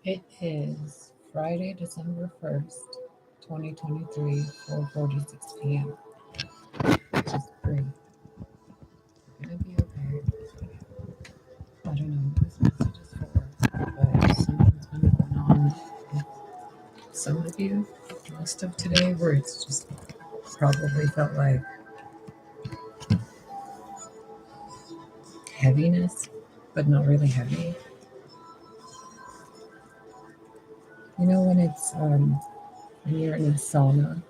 It is Friday, December 1st, 2023, 4:46 p.m. Just breathe. You're gonna be okay. I don't know what this message is for, but something's been going on with some of you most of today where it's just probably felt like heaviness, but not really heavy. You know when you're in a sauna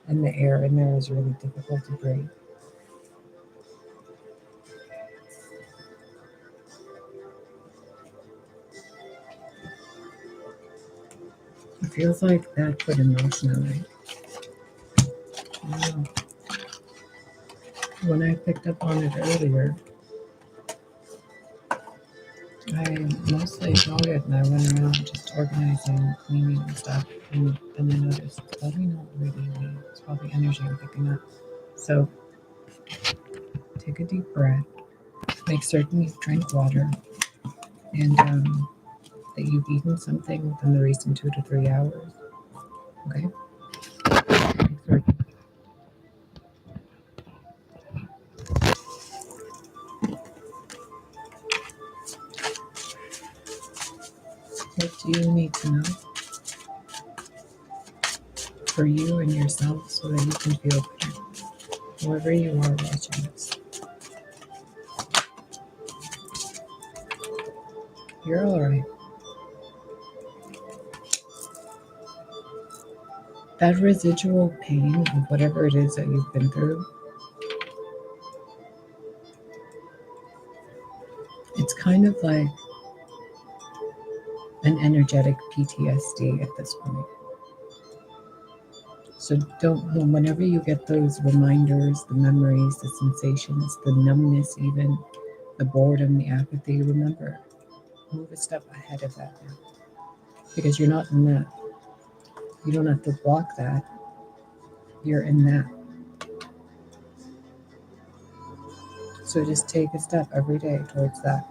and the air in there is really difficult to breathe. It feels like that, but emotionally. You know, when I picked up on it earlier, I mostly ignored it and I went around just organizing, cleaning and stuff. And then I noticed it's probably not really me. It's probably energy I'm picking up. So take a deep breath. Make certain you've drank water and that you've eaten something within the recent 2 to 3 hours. Okay? Make certain. What do you need to know for you and yourself so that you can feel better? Whoever you are watching this, you're alright. That residual pain of whatever it is that you've been through, it's kind of like an energetic PTSD at this point. So don't, whenever you get those reminders, the memories, the sensations, the numbness, even the boredom, the apathy, remember, move a step ahead of that now. Because you're not in that. You don't have to block that. You're in that. So just take a step every day towards that.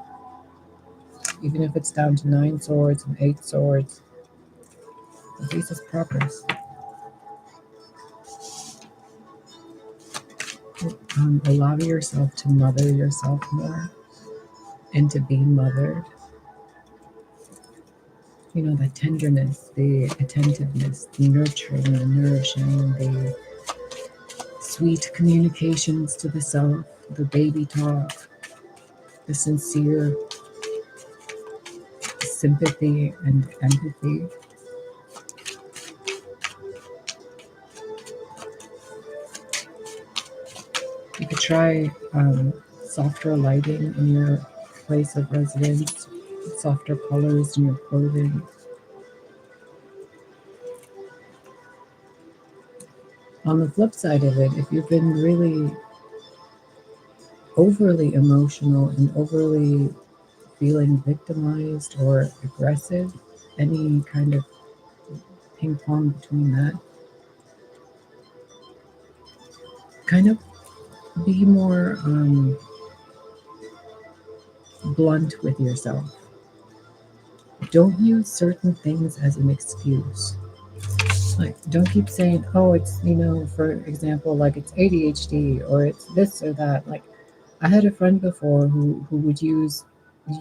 Even if it's down to 9 swords and 8 swords, at least it's progress. Allow yourself to mother yourself more and to be mothered. You know, the tenderness, the attentiveness, the nurturing, the nourishing, the sweet communications to the self, the baby talk, the sincere sympathy and empathy. You could try softer lighting in your place of residence, softer colors in your clothing. On the flip side of it, if you've been really overly emotional and overly feeling victimized or aggressive, any kind of ping pong between that, kind of be more blunt with yourself. Don't use certain things as an excuse. Like, don't keep saying, oh, it's, for example, like it's ADHD or it's this or that. Like, I had a friend before who would use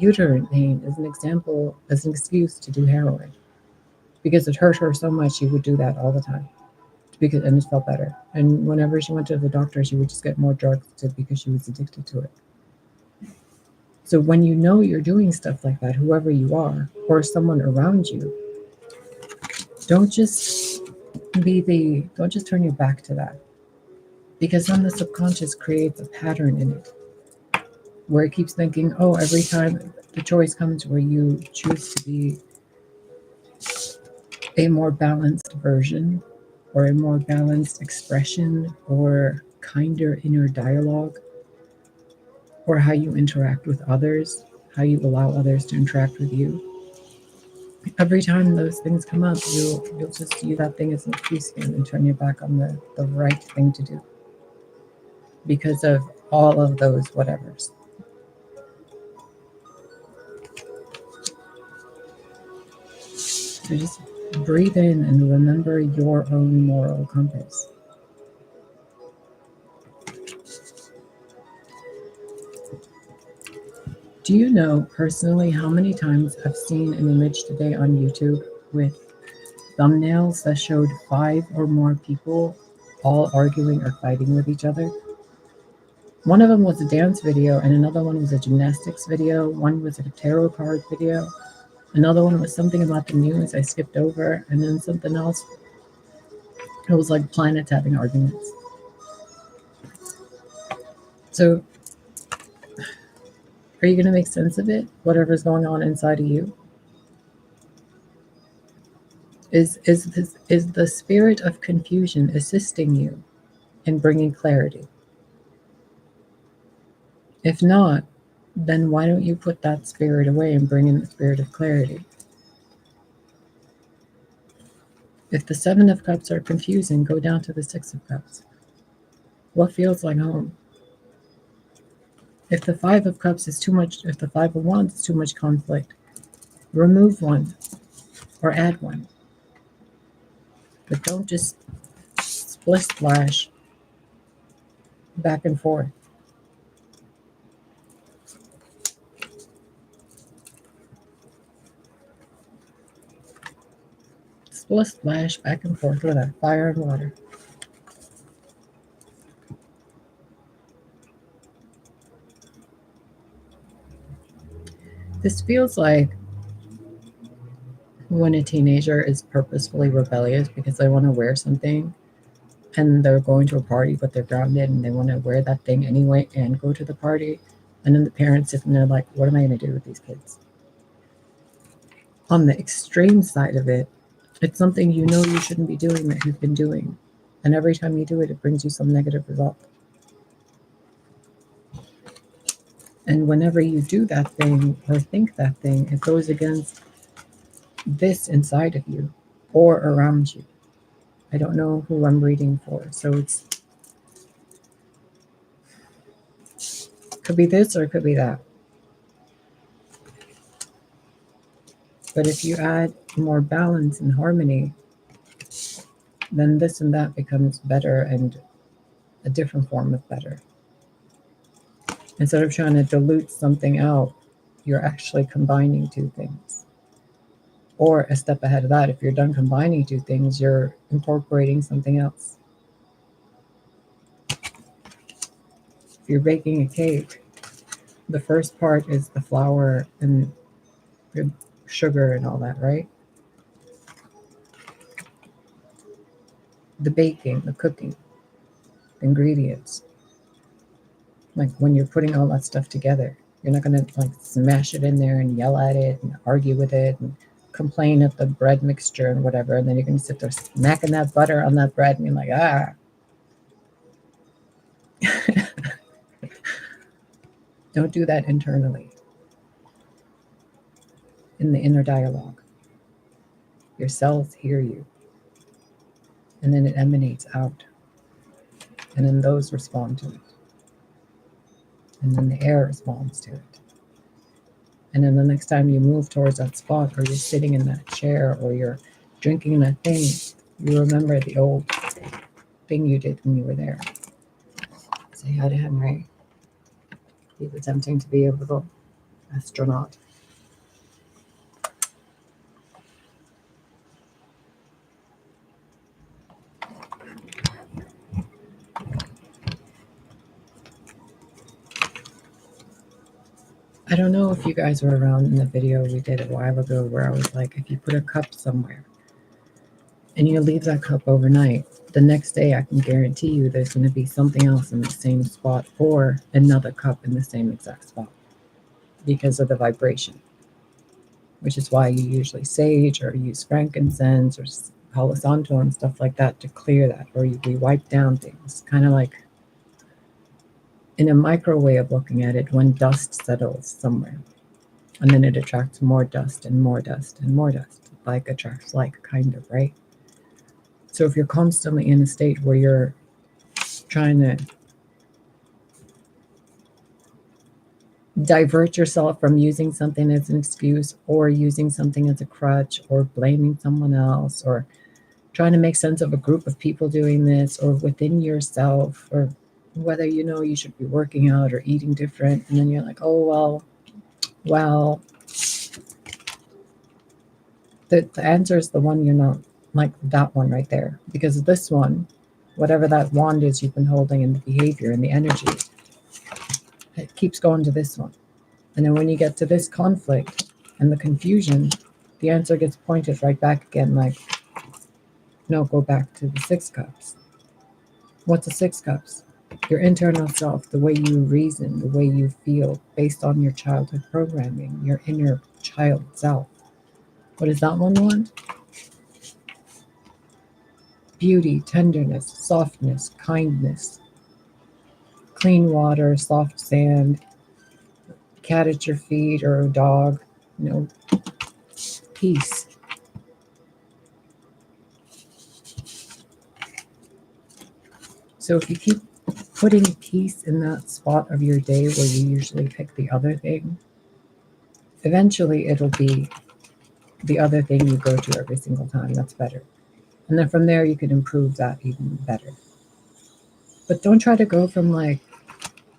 uterine pain as an example, as an excuse to do heroin because it hurt her so much she would do that all the time and it felt better. And whenever she went to the doctor, she would just get more drugs because she was addicted to it. So when you know you're doing stuff like that, whoever you are or someone around you, don't just don't just turn your back to that, because then the subconscious creates a pattern in it where it keeps thinking, oh, every time the choice comes where you choose to be a more balanced version or a more balanced expression or kinder inner dialogue, or how you interact with others, how you allow others to interact with you. Every time those things come up, you'll just use that thing as an excuse again and turn your back on the right thing to do because of all of those whatevers. So just breathe in and remember your own moral compass. Do you know personally how many times I've seen an image today on YouTube with thumbnails that showed 5 or more people all arguing or fighting with each other? One of them was a dance video, and another one was a gymnastics video. One was a tarot card video. Another one was something about the news I skipped over, and then something else. It was like planets having arguments. So, are you going to make sense of it? Whatever's going on inside of you? Is the spirit of confusion assisting you in bringing clarity? If not, then why don't you put that spirit away and bring in the spirit of clarity? If the 7 of Cups are confusing, go down to the 6 of Cups. What feels like home? If the 5 of Cups is too much, if the 5 of Wands is too much conflict, remove one or add one. But don't just split splash back and forth. Split splash back and forth with that fire and water. This feels like when a teenager is purposefully rebellious because they want to wear something and they're going to a party but they're grounded and they want to wear that thing anyway and go to the party, and then the parents sitting there like, what am I going to do with these kids? On the extreme side of it, it's something you know you shouldn't be doing that you've been doing, and every time you do it, it brings you some negative result. And whenever you do that thing or think that thing, it goes against this inside of you or around you. I don't know who I'm reading for, so it's could be this or it could be that. But if you add more balance and harmony, then this and that becomes better and a different form of better. Instead of trying to dilute something out, you're actually combining 2 things. Or a step ahead of that, if you're done combining 2 things, you're incorporating something else. If you're baking a cake, the first part is the flour and the sugar and all that, right? The baking, the cooking, the ingredients. Like when you're putting all that stuff together, you're not going to like smash it in there and yell at it and argue with it and complain at the bread mixture and whatever. And then you're going to sit there smacking that butter on that bread and you're like, ah. Don't do that internally. In the inner dialogue, your cells hear you. And then it emanates out. And then those respond to it. And then the air responds to it. And then the next time you move towards that spot, or you're sitting in that chair, or you're drinking that thing, you remember the old thing you did when you were there. Say hi to Henry. He's attempting to be a little astronaut. I don't know if you guys were around in the video we did a while ago where I was like, if you put a cup somewhere and you leave that cup overnight, the next day I can guarantee you there's going to be something else in the same spot or another cup in the same exact spot because of the vibration, which is why you usually sage or use frankincense or Palo Santo and stuff like that to clear that, or we wipe down things, kind of like in a micro way of looking at it, when dust settles somewhere and then it attracts more dust and more dust and more dust, like attracts like, kind of, right? So if you're constantly in a state where you're trying to divert yourself from using something as an excuse or using something as a crutch or blaming someone else or trying to make sense of a group of people doing this or within yourself or whether you know you should be working out or eating different and then you're like, oh well, the answer is the one you're not, like that one right there, because this one, whatever that wand is you've been holding and the behavior and the energy, it keeps going to this one. And then when you get to this conflict and the confusion, the answer gets pointed right back again, like, no, go back to the 6 cups. What's a 6 cups? Your internal self, the way you reason, the way you feel based on your childhood programming, your inner child self. What does that one want? Beauty, tenderness, softness, kindness, clean water, soft sand, cat at your feet or a dog, peace. So if you keep putting peace in that spot of your day where you usually pick the other thing, eventually it'll be the other thing you go to every single time. That's better. And then from there, you can improve that even better. But don't try to go from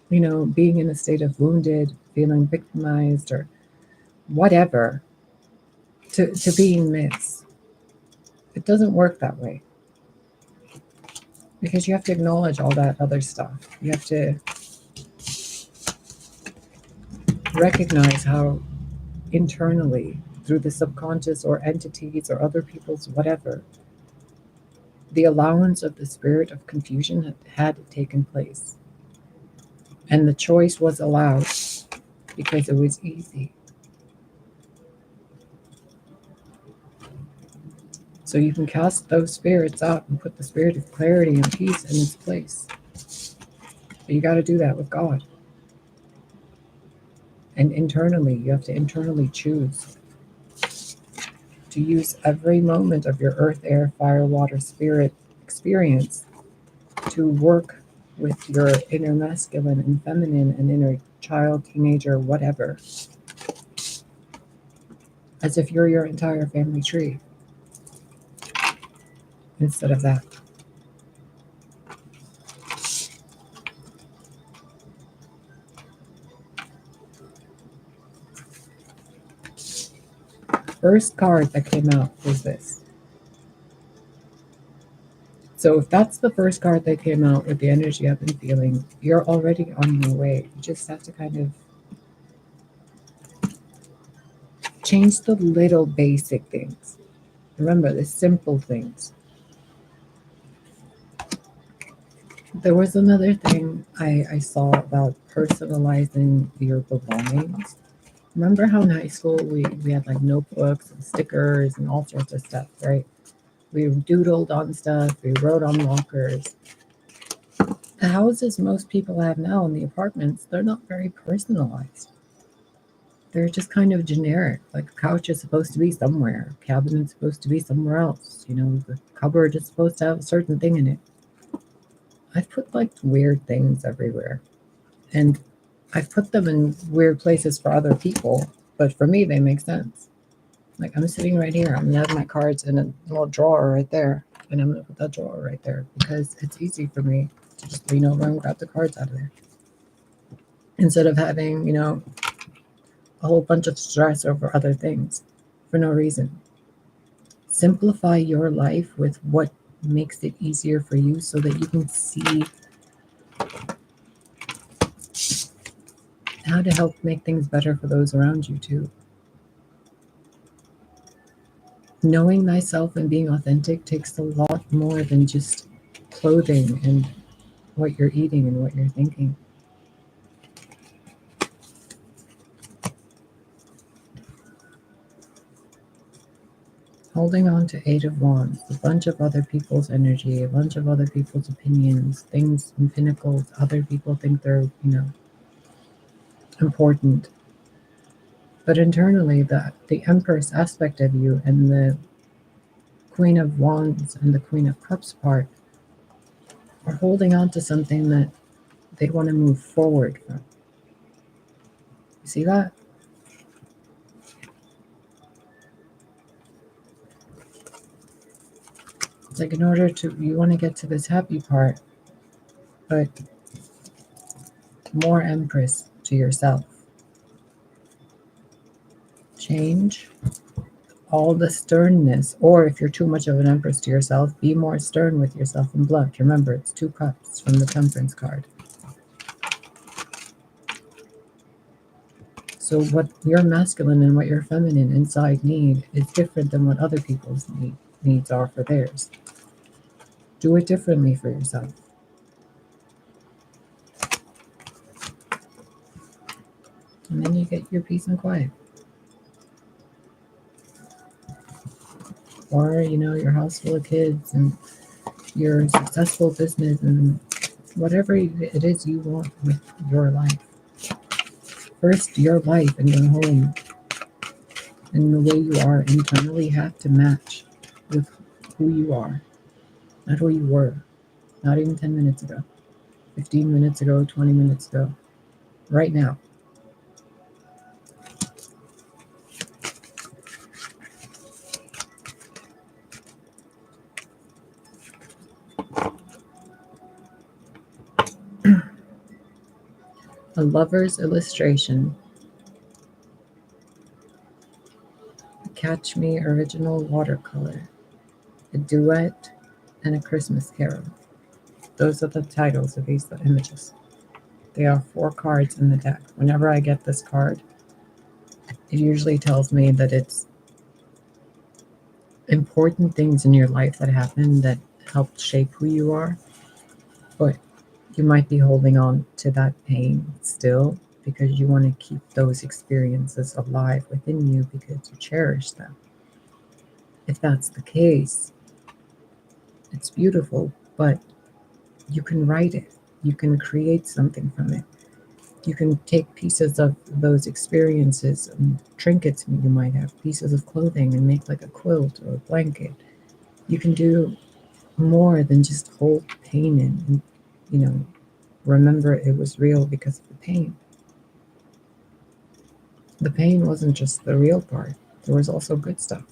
being in a state of wounded, feeling victimized, or whatever, to being this. It doesn't work that way because you have to acknowledge all that other stuff. You have to recognize how internally, through the subconscious or entities or other people's whatever, the allowance of the spirit of confusion had taken place. And the choice was allowed because it was easy. So you can cast those spirits out and put the spirit of clarity and peace in its place. But you got to do that with God. And internally, you have to internally choose to use every moment of your earth, air, fire, water, spirit experience to work with your inner masculine and feminine and inner child, teenager, whatever, as if you're your entire family tree instead of that. First card that came out was this. So if that's the first card that came out with the energy I've been feeling, you're already on your way. You just have to kind of change the little basic things. Remember the simple things. There was another thing I saw about personalizing your belongings. Remember how in high school we had like notebooks and stickers and all sorts of stuff, right? We doodled on stuff, we wrote on lockers. The houses most people have now in the apartments, they're not very personalized. They're just kind of generic. Like a couch is supposed to be somewhere, a cabinet's supposed to be somewhere else. The cupboard is supposed to have a certain thing in it. I've put like weird things everywhere. And I've put them in weird places for other people, but for me, they make sense. Like I'm sitting right here. I'm gonna have my cards in a little drawer right there, and I'm gonna put that drawer right there because it's easy for me to just lean over and grab the cards out of there instead of having a whole bunch of stress over other things for no reason. Simplify your life with what makes it easier for you so that you can see how to help make things better for those around you too. Knowing thyself and being authentic takes a lot more than just clothing and what you're eating and what you're thinking. Holding on to Eight of Wands, a bunch of other people's energy, a bunch of other people's opinions, things and pinnacles other people think they're, important. But internally, the Empress aspect of you and the Queen of Wands and the Queen of Cups part are holding on to something that they want to move forward from. You see that? It's like in order to, you want to get to this happy part, but more Empress to yourself. Change all the sternness, or if you're too much of an Empress to yourself, be more stern with yourself and blunt. Remember, it's 2 cups from the Temperance card. So what your masculine and what your feminine inside need is different than what other people's needs are for theirs. Do it differently for yourself. And then you get your peace and quiet. Or, your house full of kids and your successful business and whatever it is you want with your life. First, your life and your home and the way you are internally have to match with who you are, not who you were, not even 10 minutes ago, 15 minutes ago, 20 minutes ago, right now. A lover's illustration. A Catch Me original watercolor. A duet and a Christmas carol. Those are the titles of these images. There are 4 cards in the deck. Whenever I get this card, it usually tells me that it's important things in your life that happen that helped shape who you are, but you might be holding on to that pain still because you want to keep those experiences alive within you because you cherish them. If that's the case, it's beautiful, but you can write it. You can create something from it. You can take pieces of those experiences and trinkets you might have, pieces of clothing, and make like a quilt or a blanket. You can do more than just hold pain in and, remember it was real because of the pain. The pain wasn't just the real part. There was also good stuff.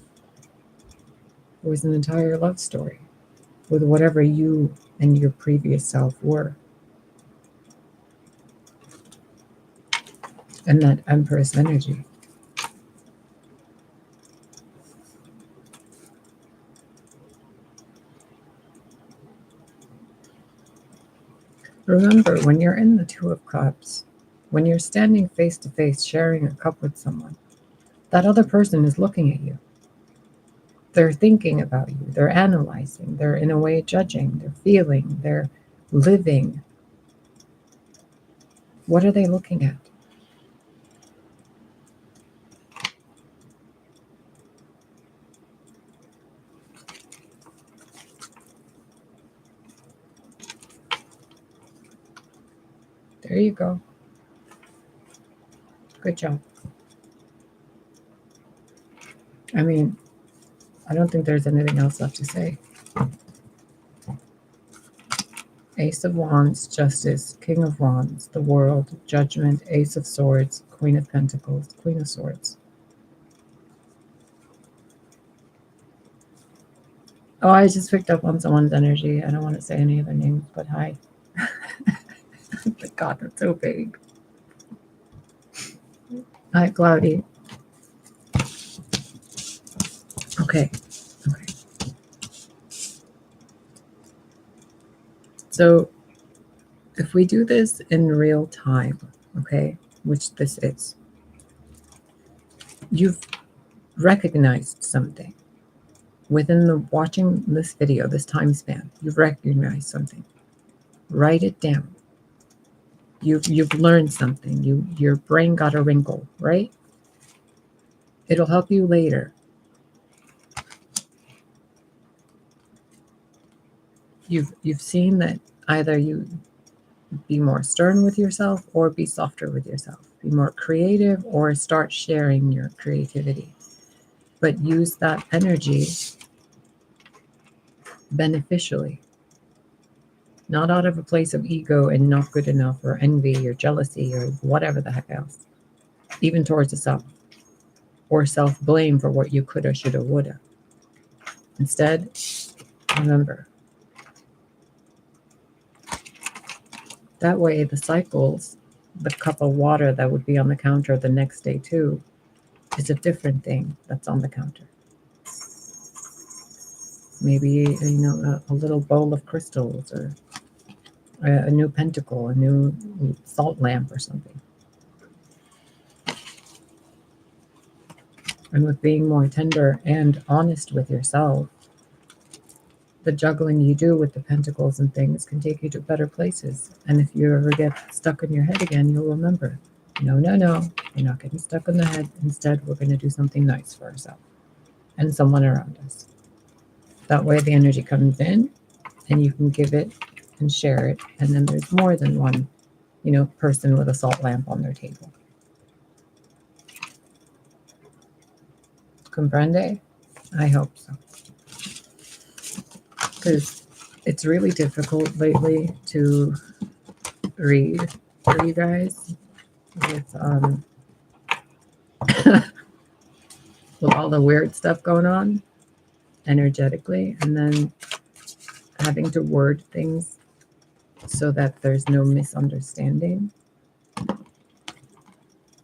It was an entire love story with whatever you and your previous self were. And that Empress energy. Remember, when you're in the Two of Cups, when you're standing face to face sharing a cup with someone, that other person is looking at you. They're thinking about you. They're analyzing. They're, in a way, judging. They're feeling. They're living. What are they looking at? There you go. Good job. I mean, I don't think there's anything else left to say. Ace of Wands, Justice, King of Wands, the World, Judgment, Ace of Swords, Queen of Pentacles, Queen of Swords. Oh, I just picked up on someone's energy. I don't want to say any of their names, but hi. God, that's so big. Hi, Cloudy. Okay. So if we do this in real time, okay, which this is, you've recognized something within the watching this video, this time span. You've recognized something. Write it down. You've learned something. Your brain got a wrinkle, right? It'll help you later. You've seen that either you be more stern with yourself or be softer with yourself. Be more creative or start sharing your creativity. But use that energy beneficially. Not out of a place of ego and not good enough or envy or jealousy or whatever the heck else. even towards the self, or self-blame for what you coulda, shoulda, woulda. Instead, remember, that way the cycles, the cup of water that would be on the counter the next day too, is a different thing that's on the counter. Maybe, a little bowl of crystals, or a new pentacle, a new salt lamp or something. And with being more tender and honest with yourself, the juggling you do with the pentacles and things can take you to better places. And if you ever get stuck in your head again, you'll remember, no, you're not getting stuck in the head. Instead, we're going to do something nice for ourselves and someone around us. That way the energy comes in and you can give it and share it. And then there's more than one, person with a salt lamp on their table. Comprende? I hope so. Because it's really difficult lately to read for you guys with with all the weird stuff going on energetically, and then having to word things so that there's no misunderstanding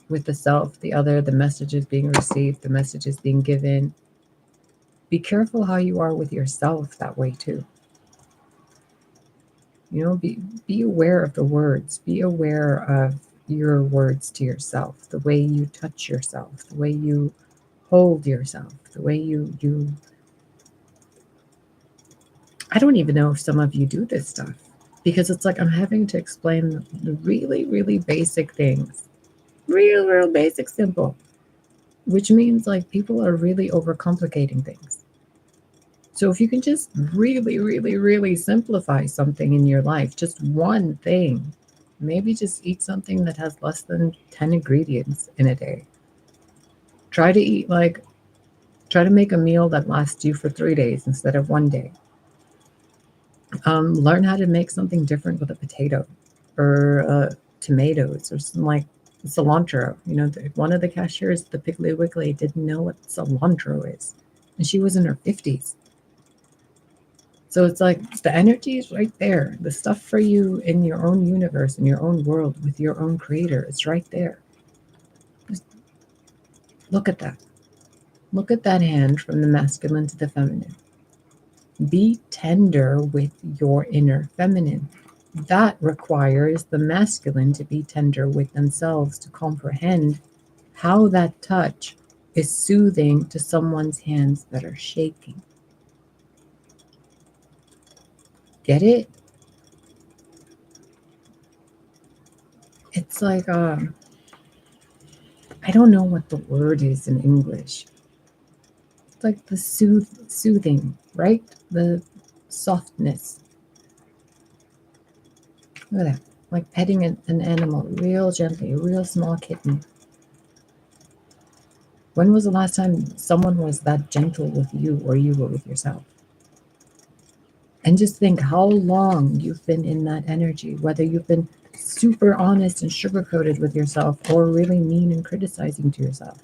with the self, the other, the messages being received, the messages being given. Be careful how you are with yourself that way too. Be aware of the words. Be aware of your words to yourself, the way you touch yourself, the way you hold yourself, the way you I don't even know if some of you do this stuff, because it's like I'm having to explain the really, really basic things. Real basic, simple. Which means like people are really overcomplicating things. So if you can just really, really, really simplify something in your life, just one thing, maybe just eat something that has less than 10 ingredients in a day. Try to make a meal that lasts you for 3 days instead of 1 day. Learn how to make something different with a potato or tomatoes or some like cilantro. One of the cashiers at the Piggly Wiggly didn't know what cilantro is, and she was in her 50s. So it's like the energy is right there. The stuff for you in your own universe, in your own world, with your own creator, is right there. Just look at that. Look at that hand from the masculine to the feminine. Be tender with your inner feminine. That requires the masculine to be tender with themselves, to comprehend how that touch is soothing to someone's hands that are shaking. Get it? It's like, I don't know what the word is in English. It's like the soothing, right? The softness. Look at that. Like petting an animal real gently, a real small kitten. When was the last time someone was that gentle with you or you were with yourself? And just think how long you've been in that energy, whether you've been super honest and sugar-coated with yourself or really mean and criticizing to yourself.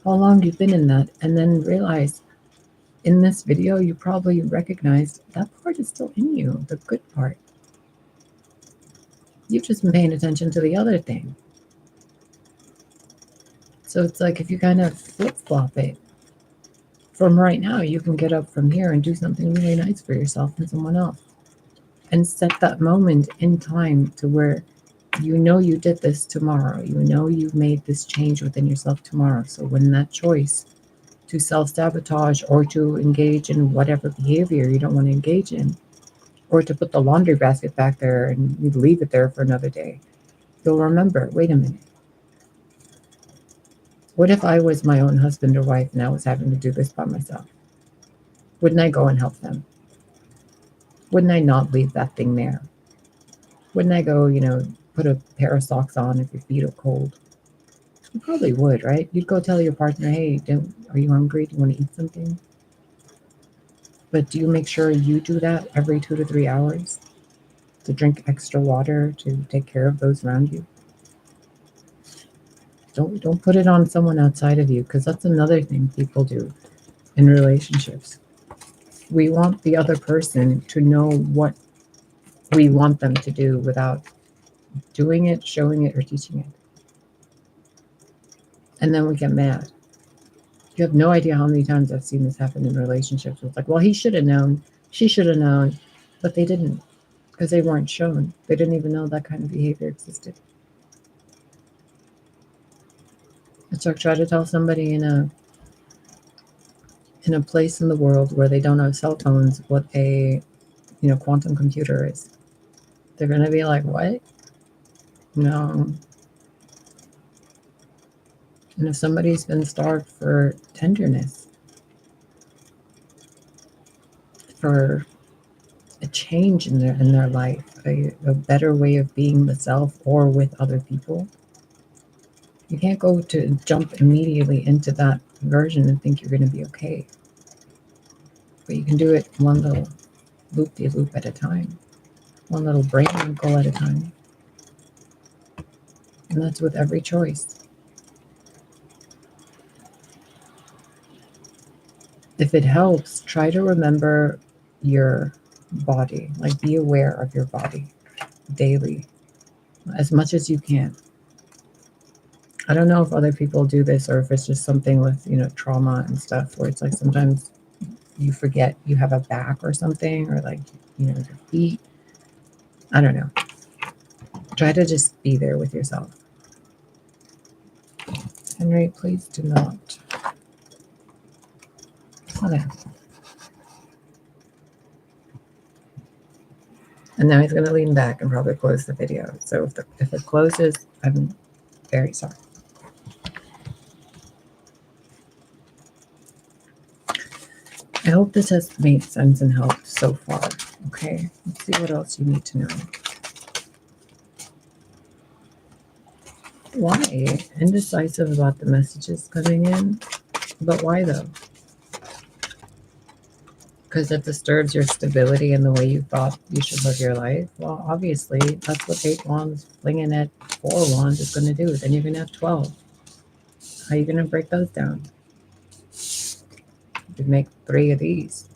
How long you've been in that, and then realize in this video you probably recognized that part is still in you, the good part. You've just been paying attention to the other thing. So it's like if you kind of flip-flop it, from right now, you can get up from here and do something really nice for yourself and someone else. And set that moment in time to where you did this tomorrow. You've made this change within yourself tomorrow. So when that choice to self-sabotage or to engage in whatever behavior you don't want to engage in, or to put the laundry basket back there and you leave it there for another day, you'll remember, wait a minute. What if I was my own husband or wife and I was having to do this by myself? Wouldn't I go and help them? Wouldn't I not leave that thing there? Wouldn't I go, put a pair of socks on if your feet are cold? You probably would, right? You'd go tell your partner, hey, are you hungry? Do you want to eat something? But do you make sure you do that every 2 to 3 hours? To drink extra water, to take care of those around you? Don't put it on someone outside of you, because that's another thing people do in relationships. We want the other person to know what we want them to do without doing it, showing it, or teaching it. And then we get mad. You have no idea how many times I've seen this happen in relationships. It's like, well, he should have known, she should have known, but they didn't, because they weren't shown. They didn't even know that kind of behavior existed. So try to tell somebody in a place in the world where they don't have cell phones what a quantum computer is. They're gonna be like, what? No. And if somebody's been starved for tenderness, for a change in their life, a better way of being the self or with other people, you can't go to jump immediately into that version and think you're going to be okay. But you can do it one little loop-de-loop at a time, one little brain wrinkle at a time. And that's with every choice. If it helps, try to remember your body, like be aware of your body daily, as much as you can. I don't know if other people do this or if it's just something with, trauma and stuff, where it's like sometimes you forget you have a back or something, or like, your feet. I don't know. Try to just be there with yourself. Henry, please do not. Okay. And now he's going to lean back and probably close the video. So if it closes, I'm very sorry. I hope this has made sense and helped so far. Okay, let's see what else you need to know. Why? Indecisive about the messages coming in. But why though? Because it disturbs your stability and the way you thought you should live your life. Well, obviously, that's what 8 wands flinging at 4 wands is going to do. Then you're going to have 12. How are you going to break those down? You make 3 of these.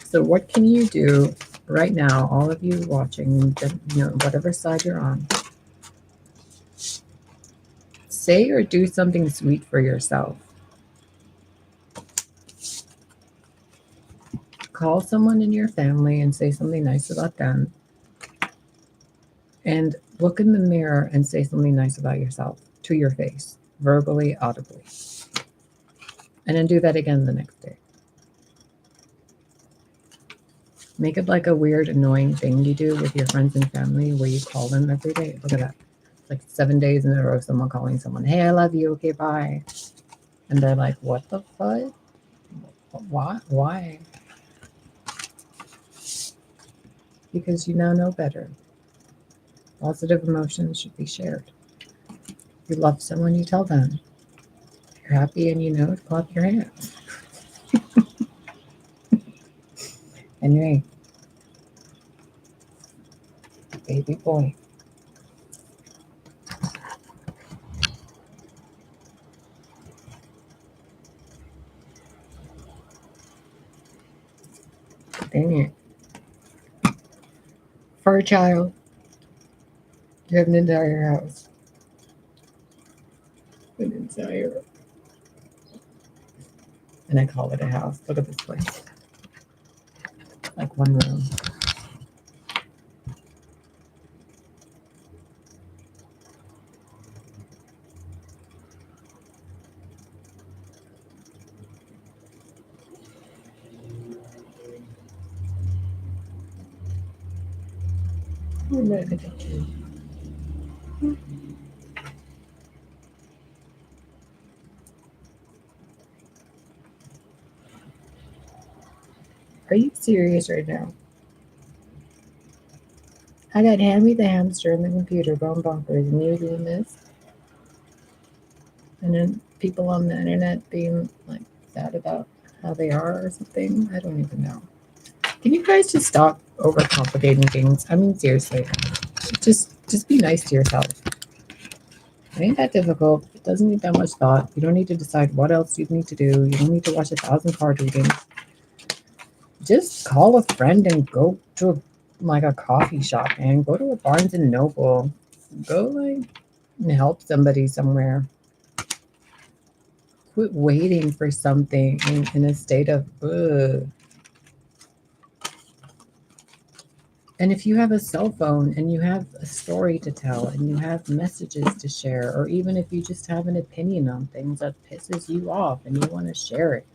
So what can you do right now, all of you watching, whatever side you're on? Say or do something sweet for yourself. Call someone in your family and say something nice about them. And look in the mirror and say something nice about yourself to your face, verbally, audibly. And then do that again the next day. Make it like a weird, annoying thing you do with your friends and family where you call them every day. Look at that. Like 7 days in a row, someone calling someone, hey, I love you, okay, bye. And they're like, what the fuck? Why? Because you now know better. Positive emotions should be shared. If you love someone, you tell them. If you're happy and you know it, clap your hands. Anyway, baby boy. Dang it. Fur child. You have an entire house. An entire. And I call it a house. Look at this place. Like one room. Are you serious right now? I got Hammy the hamster in the computer going bonkers, and you doing this? And then people on the internet being like sad about how they are or something. I don't even know. Can you guys just stop overcomplicating things? I mean, seriously, just be nice to yourself. It ain't that difficult. It doesn't need that much thought. You don't need to decide what else you need to do. You don't need to watch 1,000 card readings. Just call a friend and go to like a coffee shop and go to a Barnes and Noble. Go like and help somebody somewhere. Quit waiting for something in a state of ugh. And if you have a cell phone and you have a story to tell and you have messages to share, or even if you just have an opinion on things that pisses you off and you want to share it,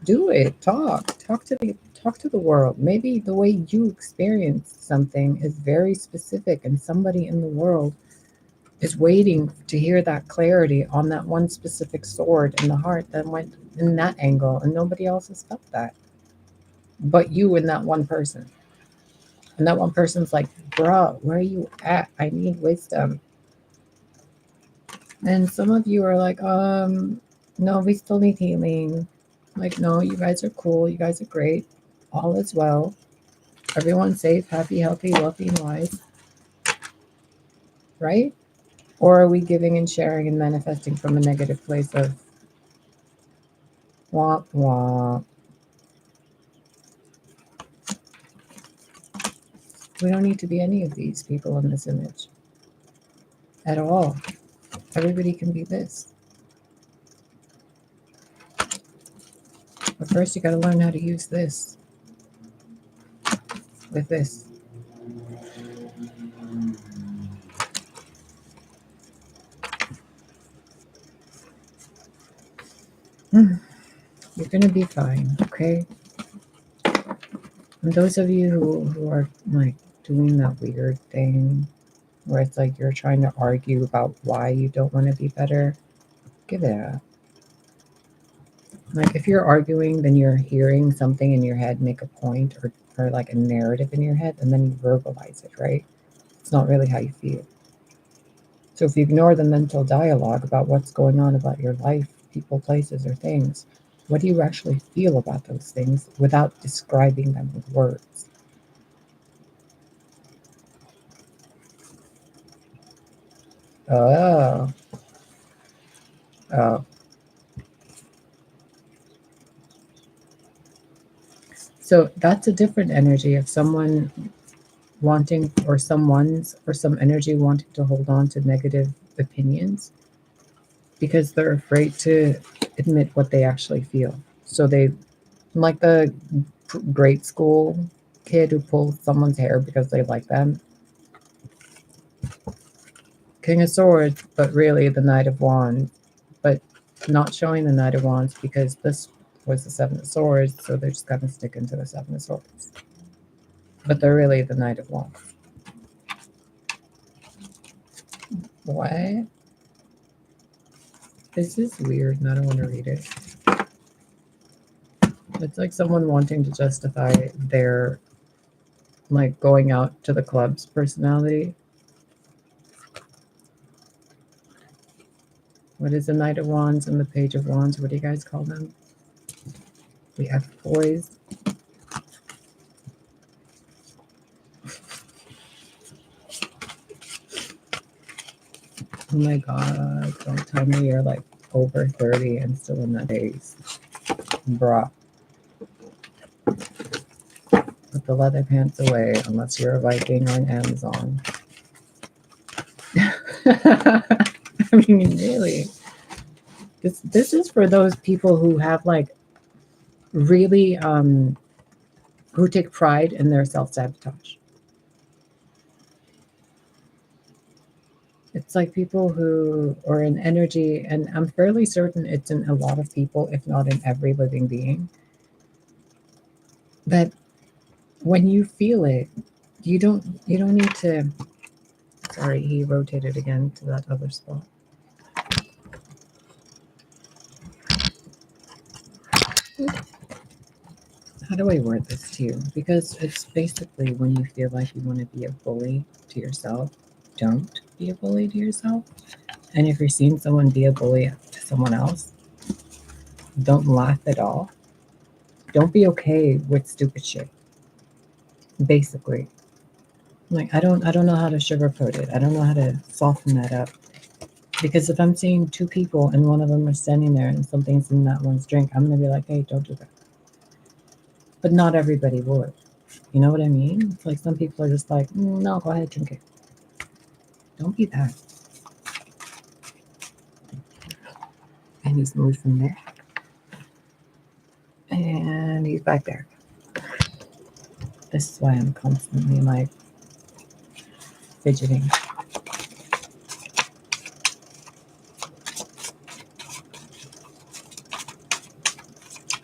do it. Talk to the world. Maybe the way you experience something is very specific and somebody in the world is waiting to hear that clarity on that one specific sword in the heart that went in that angle and nobody else has felt that but you and that one person. And that one person's like, bruh, where are you at? I need wisdom. And some of you are like, no, we still need healing. Like, no, you guys are cool. You guys are great. All is well. Everyone's safe, happy, healthy, wealthy, and wise. Right? Or are we giving and sharing and manifesting from a negative place of womp womp? We don't need to be any of these people in this image at all. Everybody can be this. But first, you got to learn how to use this with this. You're going to be fine, okay? And those of you who are like doing that weird thing where it's like you're trying to argue about why you don't want to be better, give it up. Like if you're arguing, then you're hearing something in your head make a point or like a narrative in your head, and then you verbalize it, right? It's not really how you feel. So if you ignore the mental dialogue about what's going on about your life, people, places, or things, what do you actually feel about those things without describing them with words? Oh, oh. So that's a different energy of someone wanting, or someone's, or some energy wanting to hold on to negative opinions because they're afraid to admit what they actually feel. So they, like the grade school kid who pulls someone's hair because they like them. King of Swords, but really the Knight of Wands, but not showing the Knight of Wands because this was the Seven of Swords, so they're just gonna stick into the Seven of Swords. But they're really the Knight of Wands. What? This is weird and I don't want to read it. It's like someone wanting to justify their like going out to the clubs personality. What is the Knight of Wands and the Page of Wands? What do you guys call them? We have poise. Oh my god, don't tell me you're like over 30 and still in that phase. Bruh. Put the leather pants away unless you're a Viking on Amazon. I mean, really. This is for those people who have like really who take pride in their self-sabotage. It's like people who are in energy, and I'm fairly certain it's in a lot of people, if not in every living being, that when you feel it, you don't need to. Sorry, he rotated again to that other spot. How do I word this to you? Because it's basically when you feel like you want to be a bully to yourself, don't be a bully to yourself. And if you're seeing someone be a bully to someone else, Don't laugh at all. Don't be okay with stupid shit. Basically. Like I don't know how to sugarcoat it. I don't know how to soften that up. Because if I'm seeing two people and one of them is standing there and something's in that one's drink, I'm gonna be like, hey, don't do that. But not everybody would. You know what I mean? It's like some people are just like, no, go ahead, drink it. Don't be that. And he's moved from there. And he's back there. This is why I'm constantly like fidgeting.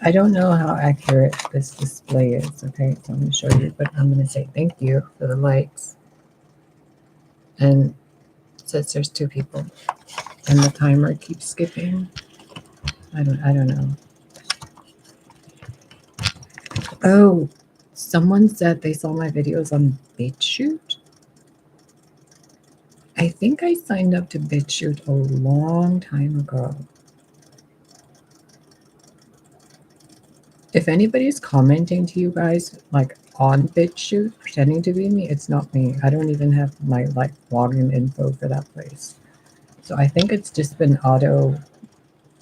I don't know how accurate this display is, okay? So I'm going to show you, but I'm going to say thank you for the likes. And it says there's two people. And the timer keeps skipping. I don't know. Oh, someone said they saw my videos on BitChute. I think I signed up to BitChute a long time ago. If anybody's commenting to you guys like on BitChute pretending to be me, it's not me. I don't even have my like login info for that place. So I think it's just been auto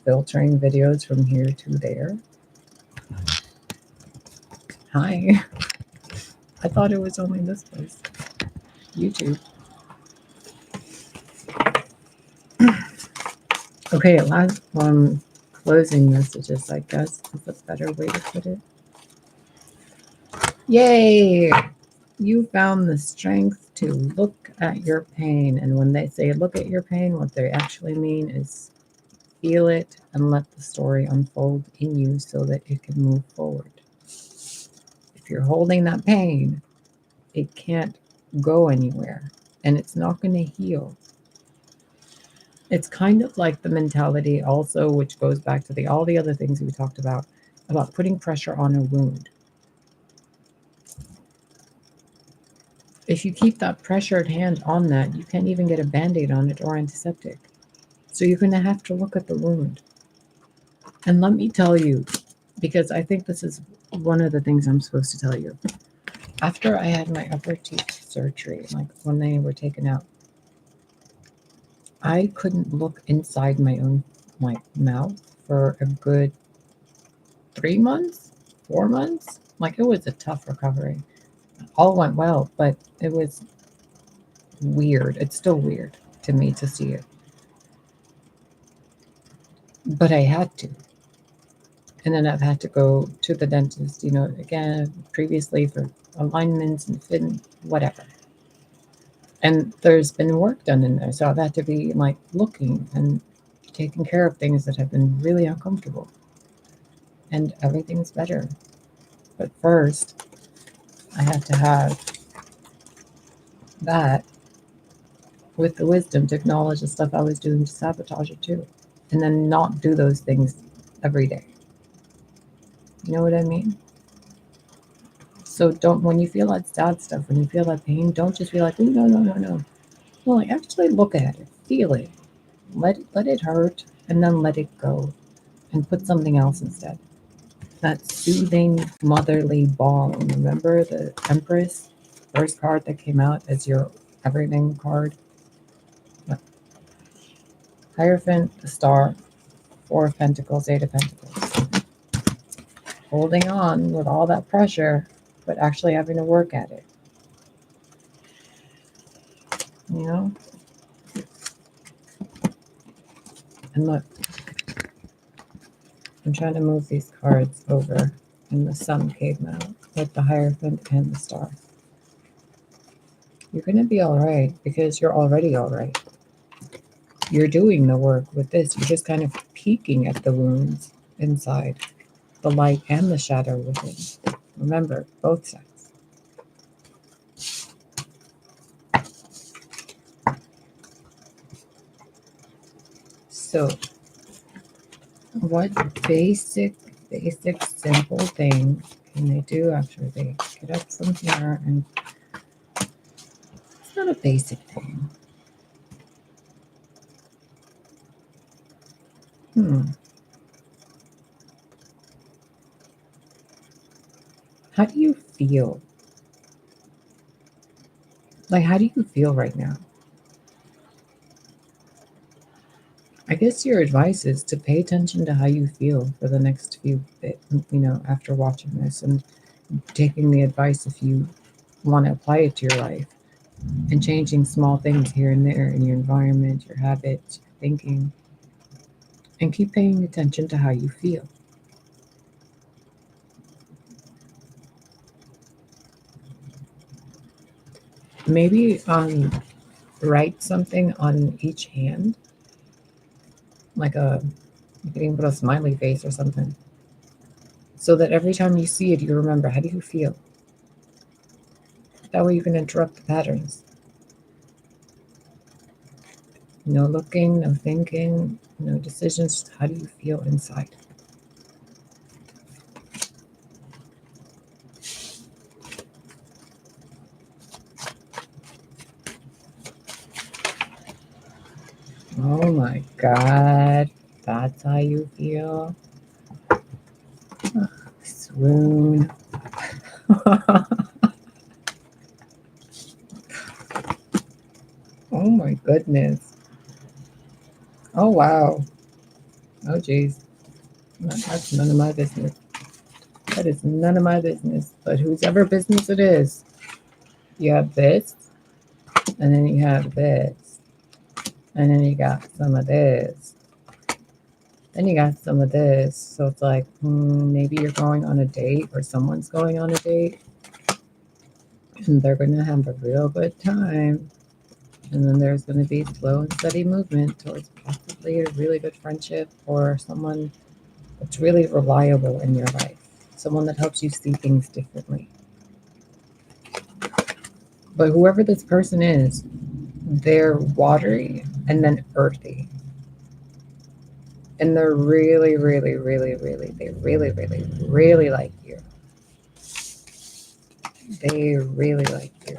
filtering videos from here to there. Hi. I thought it was only this place. YouTube. Okay, last closing messages, I guess is a better way to put it. Yay! You found the strength to look at your pain. And when they say look at your pain, what they actually mean is feel it and let the story unfold in you so that it can move forward. If you're holding that pain, it can't go anywhere and it's not going to heal. It's kind of like the mentality also, which goes back to all the other things we talked about putting pressure on a wound. If you keep that pressured hand on that, you can't even get a Band-Aid on it or antiseptic. So you're going to have to look at the wound. And let me tell you, because I think this is one of the things I'm supposed to tell you. After I had my upper teeth surgery, like when they were taken out, I couldn't look inside my own mouth for a good 3 months, 4 months. Like it was a tough recovery. All went well, but it was weird. It's still weird to me to see it. But I had to. And then I've had to go to the dentist, again, previously for alignments and fit, whatever. And there's been work done in there. So I've had to be like looking and taking care of things that have been really uncomfortable. And everything's better. But first, I had to have that with the wisdom to acknowledge the stuff I was doing to sabotage it too. And then not do those things every day. You know what I mean? So don't, when you feel that sad stuff, when you feel that pain, don't just be like, oh, no, no, no, no. Well, like actually look at it, feel it, let it hurt, and then let it go, and put something else instead. That soothing motherly balm. Remember the Empress, first card that came out as your everything card? Hierophant, the Star, Four of Pentacles, Eight of Pentacles. Holding on with all that pressure, but actually having to work at it. You know? And look, I'm trying to move these cards over, and the Sun came out with the Hierophant and the Star. You're going to be all right because you're already all right. You're doing the work with this. You're just kind of peeking at the wounds inside, the light and the shadow within. Remember, both sides. So, what basic, simple thing can they do after they get up from here? And it's not a basic thing. How do you feel? Like, how do you feel right now? I guess your advice is to pay attention to how you feel for the next few bit, after watching this and taking the advice if you want to apply it to your life and changing small things here and there in your environment, your habits, your thinking, and keep paying attention to how you feel. Maybe write something on each hand, like you can even put a smiley face or something, so that every time you see it, you remember how do you feel. That way you can interrupt the patterns. No looking, no thinking, no decisions. Just how do you feel inside? Oh my God, that's how you feel? Swoon. Oh my goodness. Oh wow. Oh geez. That's none of my business. That is none of my business. But whose ever business it is, you have this, and then you have this, and then you got some of this. Then you got some of this. So it's like, maybe you're going on a date or someone's going on a date and they're going to have a real good time. And then there's going to be slow and steady movement towards possibly a really good friendship or someone that's really reliable in your life, someone that helps you see things differently. But whoever this person is, they're watery and then earthy. And they're really, really, really, really, they really, really, really like you. They really like you.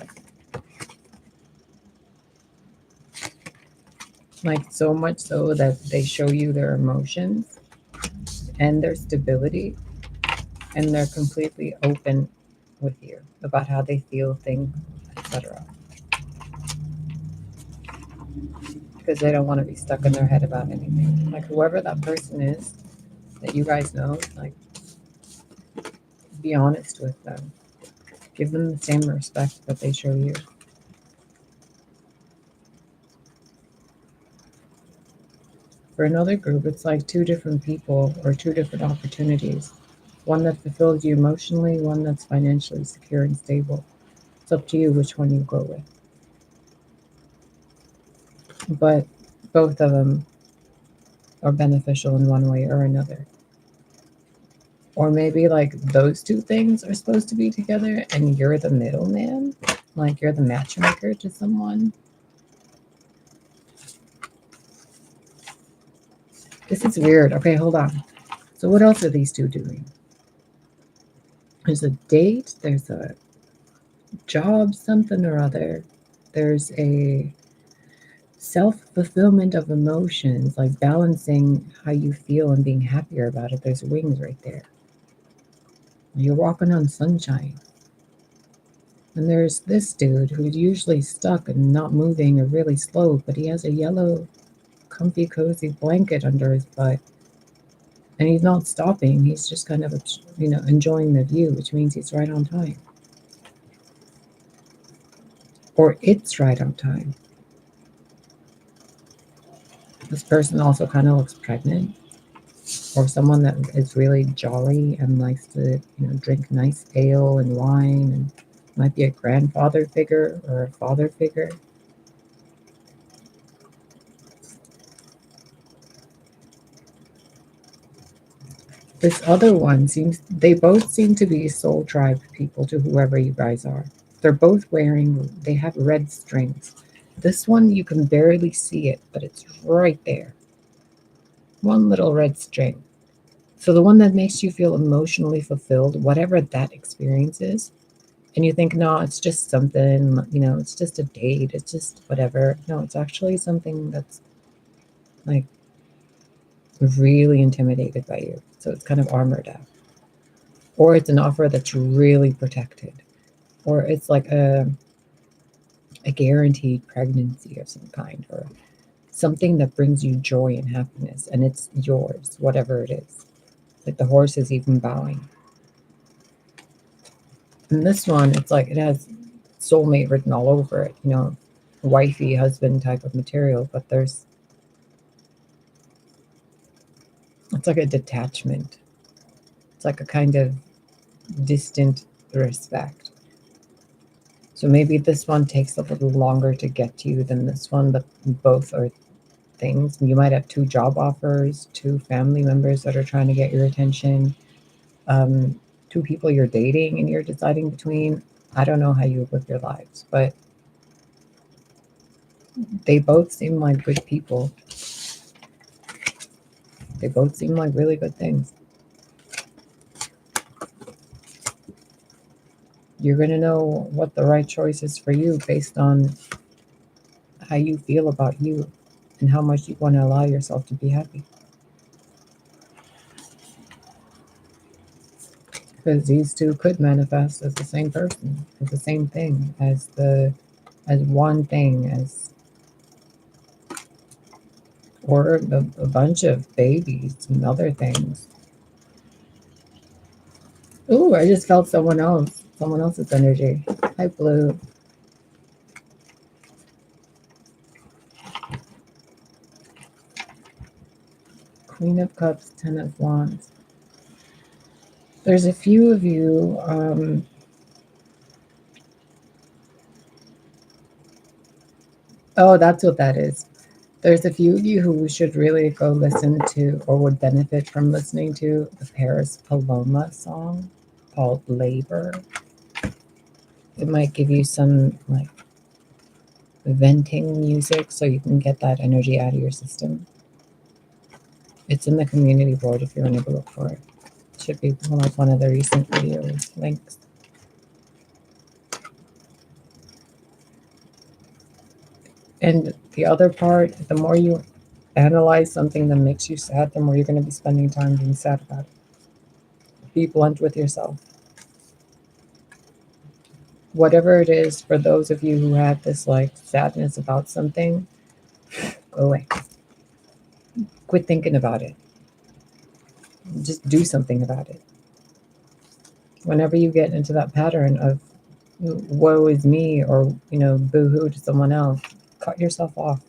Like so much so that they show you their emotions and their stability, and they're completely open with you about how they feel, think, etc. Because they don't want to be stuck in their head about anything. Like whoever that person is that you guys know, like be honest with them. Give them the same respect that they show you. For another group, it's like two different people or two different opportunities. One that fulfills you emotionally, one that's financially secure and stable. It's up to you which one you go with. But both of them are beneficial in one way or another. Or maybe like those two things are supposed to be together and you're the middleman, like you're the matchmaker to someone. This is weird. Okay, hold on. So, what else are these two doing? There's a date, there's a job, something or other. There's a self fulfillment of emotions, like balancing how you feel and being happier about it. There's wings right there. You're walking on sunshine. And there's this dude who's usually stuck and not moving or really slow, but he has a yellow, comfy, cozy blanket under his butt. And he's not stopping. He's just kind of, enjoying the view, which means he's right on time. Or it's right on time. This person also kind of looks pregnant, or someone that is really jolly and likes to, drink nice ale and wine, and might be a grandfather figure or a father figure. This other one they both seem to be soul tribe people to whoever you guys are. They're both they have red strings. This one, you can barely see it, but it's right there. One little red string. So the one that makes you feel emotionally fulfilled, whatever that experience is, and you think, no, it's just something, it's just a date, it's just whatever. No, it's actually something that's like really intimidated by you. So it's kind of armored up. or it's an offer that's really protected, or it's like a guaranteed pregnancy of some kind, or something that brings you joy and happiness, and it's yours, whatever it is. Like the horse is even bowing. And this one, it's like it has soulmate written all over it, you know, wifey, husband type of material, but it's like a detachment. It's like a kind of distant respect. So maybe this one takes a little longer to get to you than this one, but both are things. You might have 2 job offers, 2 family members that are trying to get your attention, 2 people you're dating and you're deciding between. I don't know how you live your lives, but they both seem like good people. They both seem like really good things. You're going to know what the right choice is for you based on how you feel about you and how much you want to allow yourself to be happy. Because these 2 could manifest as the same person, as the same thing, as one thing, or a bunch of babies and other things. Ooh, I just felt someone else's energy. Hi, Blue. Queen of Cups, 10 of Wands. There's a few of you, oh, that's what that is. There's a few of you who should really go listen to, or would benefit from listening to, the Paris Paloma song called Labor. It might give you some like venting music so you can get that energy out of your system. It's in the community board if you want to look for it. It should be like one of the recent video links. And the other part, the more you analyze something that makes you sad, the more you're going to be spending time being sad about it. Be blunt with yourself. Whatever it is, for those of you who had this like sadness about something, go away. Quit thinking about it. Just do something about it. Whenever you get into that pattern of woe is me, or boo-hoo to someone else, cut yourself off.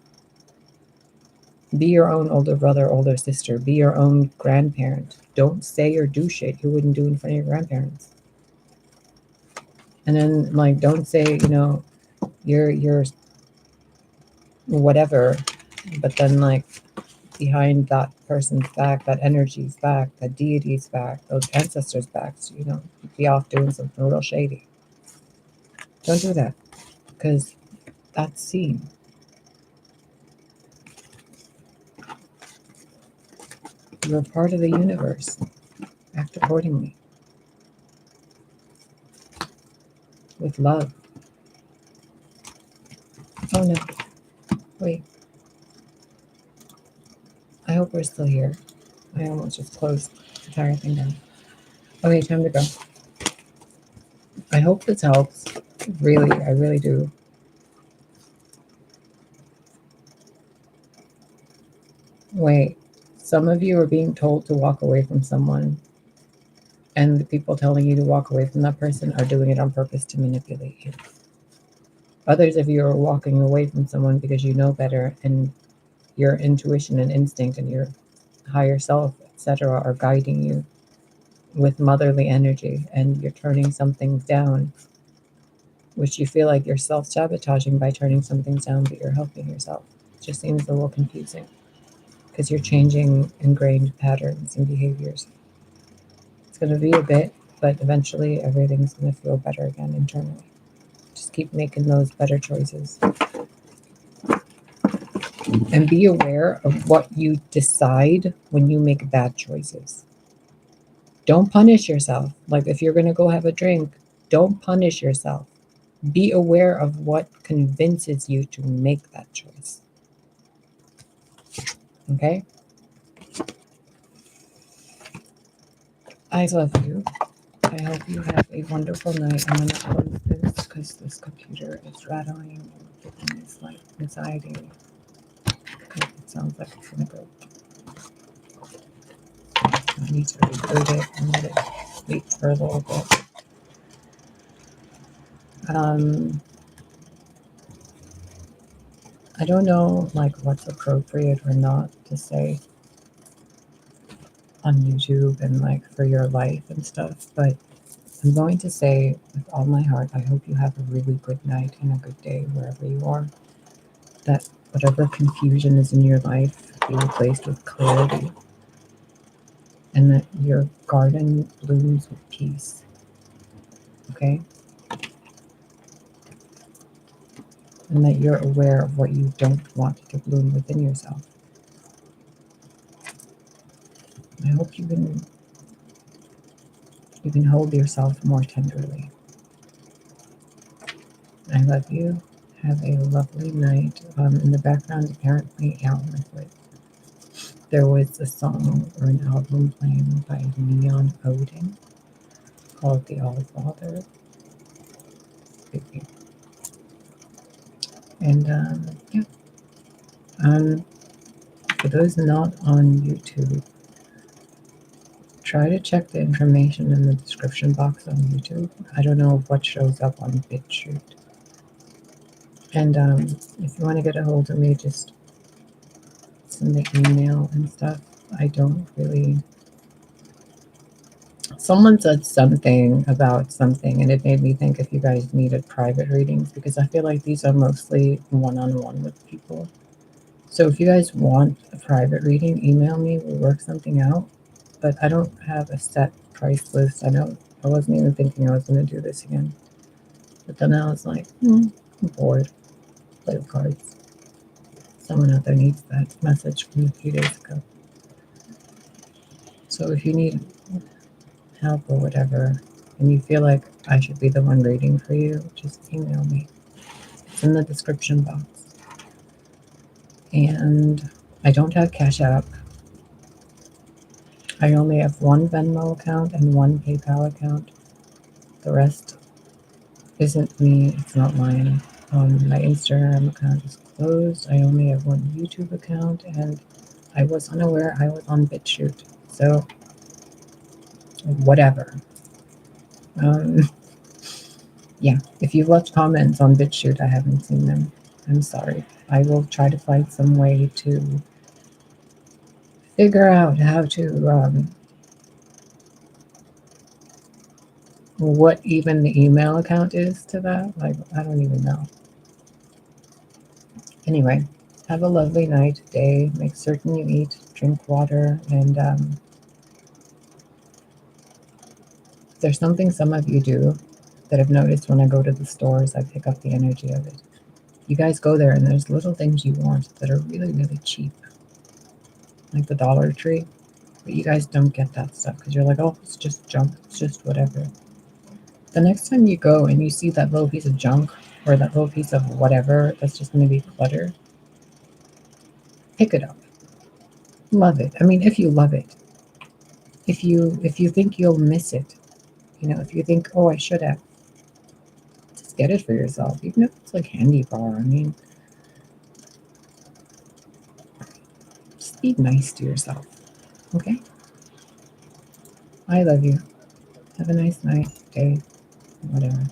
Be your own older brother, older sister. Be your own grandparent. Don't say or do shit you wouldn't do in front of your grandparents. And then like, don't say you're whatever, but then like behind that person's back, that energy's back, that deity's back, those ancestors' backs, be off doing something real shady. Don't do that, because that's seen. You're part of the universe. Act accordingly. With love. Oh no. Wait. I hope we're still here. I almost just closed the entire thing down. Okay, time to go. I hope this helps. Really, I really do. Wait. Some of you are being told to walk away from someone, and the people telling you to walk away from that person are doing it on purpose to manipulate you. Others of you are walking away from someone because you know better, and your intuition and instinct and your higher self, etc., are guiding you with motherly energy, and you're turning some things down, which you feel like you're self-sabotaging by turning some things down, but you're helping yourself. It just seems a little confusing because you're changing ingrained patterns and behaviors. It's going to be a bit, but eventually everything's going to feel better again internally. Just keep making those better choices. And be aware of what you decide when you make bad choices. Don't punish yourself. Like if you're going to go have a drink, don't punish yourself. Be aware of what convinces you to make that choice. Okay? I love you. I hope you have a wonderful night. I'm going to close this because this computer is rattling and giving me slight anxiety. It sounds like it's going to go. I need to reboot it and let it sleep for a little bit. I don't know like what's appropriate or not to say on YouTube and like for your life and stuff, but I'm going to say with all my heart, I hope you have a really good night and a good day wherever you are. That whatever confusion is in your life be replaced with clarity, and that your garden blooms with peace. Okay? And that you're aware of what you don't want to bloom within yourself. I hope you can hold yourself more tenderly. I love you. Have a lovely night. In the background, apparently, there was a song or an album playing by Neon Odin called The Allfather. And yeah, for those not on YouTube, try to check the information in the description box on YouTube. I don't know what shows up on BitChute. And if you want to get a hold of me, just send the email and stuff. I don't really. Someone said something about something, and it made me think if you guys needed private readings, because I feel like these are mostly one-on-one with people. So if you guys want a private reading, email me. We'll work something out. But I don't have a set price list. I wasn't even thinking I was going to do this again. But then I was like, I'm bored. Play with cards. Someone out there needs that message from a few days ago. So if you need help or whatever, and you feel like I should be the one reading for you, just email me. It's in the description box. And I don't have Cash App. I only have one Venmo account and one PayPal account. The rest isn't me. It's not mine. My Instagram account is closed. I only have one YouTube account, and I was unaware I was on BitChute. So, whatever. Yeah, if you've left comments on BitChute, I haven't seen them. I'm sorry. I will try to find some way to figure out how to, what even the email account is to that. Like, I don't even know. Anyway, have a lovely night, day. Make certain you eat, drink water, and there's something some of you do that I've noticed when I go to the stores, I pick up the energy of it. You guys go there and there's little things you want that are really, really cheap, like the Dollar Tree, but you guys don't get that stuff because you're like, oh, it's just junk, it's just whatever. The next time you go and you see that little piece of junk or that little piece of whatever that's just going to be clutter, pick it up. Love it. I mean, if you love it. If you think you'll miss it, if you think, oh, I should have, just get it for yourself. Even if it's like candy bar. I mean, just be nice to yourself. Okay? I love you. Have a nice night, day, whatever.